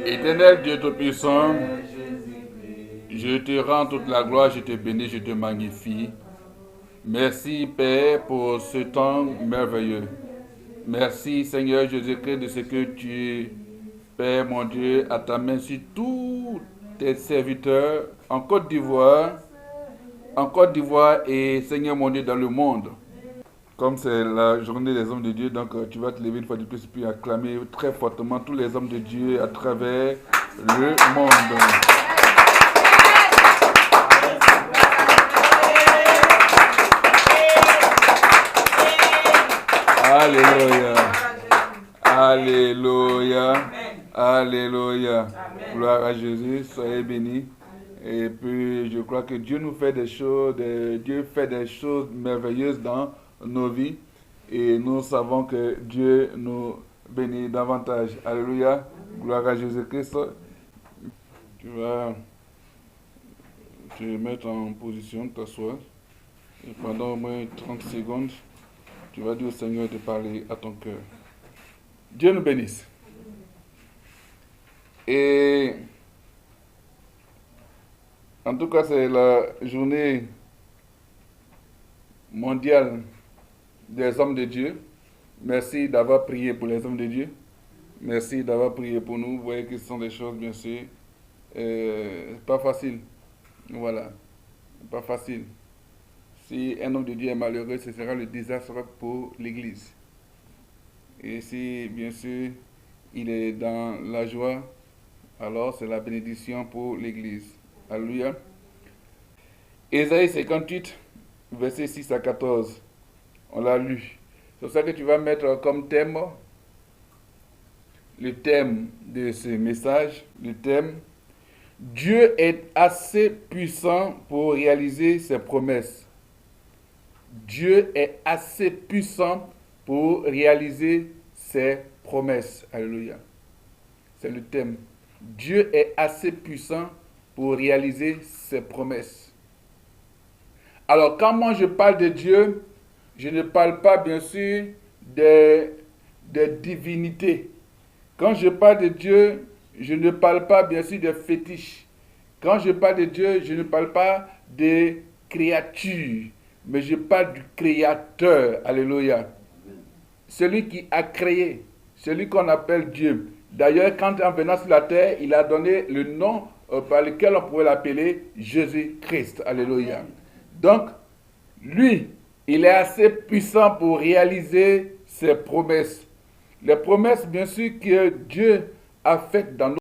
Éternel Dieu Tout-Puissant, je te rends toute la gloire, je te bénis, je te magnifie. Merci Père pour ce temps merveilleux. Merci Seigneur Jésus-Christ de ce que tu, Père mon Dieu, à ta main sur tous tes serviteurs en Côte d'Ivoire et Seigneur mon Dieu dans le monde. Comme c'est la journée des hommes de Dieu, donc tu vas te lever une fois de plus et puis acclamer très fortement tous les hommes de Dieu à travers le monde. Alléluia. Alléluia. Alléluia. Gloire à Jésus. Soyez bénis. Et puis, je crois que Dieu nous fait des choses, Dieu fait des choses merveilleuses dans nos vies. Et nous savons que Dieu nous bénit davantage. Alléluia. Gloire à Jésus-Christ. Tu vas te mettre en position, t'asseoir. Et pendant au moins 30 secondes, tu vas dire au Seigneur de parler à ton cœur. Dieu nous bénisse. Et en tout cas, c'est la journée mondiale des hommes de Dieu. Merci d'avoir prié pour les hommes de Dieu. Merci d'avoir prié pour nous. Vous voyez que ce sont des choses, bien sûr, pas faciles. Voilà, pas facile. Si un homme de Dieu est malheureux, ce sera le désastre pour l'Église. Et si, bien sûr, il est dans la joie, alors c'est la bénédiction pour l'Église. Alléluia. Ésaïe 58, versets 6 à 14. On l'a lu. C'est ça que tu vas mettre comme thème, le thème de ce message, le thème « Dieu est assez puissant pour réaliser ses promesses ». Dieu est assez puissant pour réaliser ses promesses. Alléluia. C'est le thème. Dieu est assez puissant pour réaliser ses promesses. Alors, quand moi je parle de Dieu, je ne parle pas bien sûr des divinités. Quand je parle de Dieu, je ne parle pas bien sûr des fétiches. Quand je parle de Dieu, je ne parle pas des créatures, mais je parle du Créateur. Alléluia. Celui qui a créé, celui qu'on appelle Dieu. D'ailleurs, quand en venant sur la terre, il a donné le nom par lequel on pourrait l'appeler Jésus-Christ. Alléluia. Donc, lui, il est assez puissant pour réaliser ses promesses. Les promesses, bien sûr, que Dieu a faites dans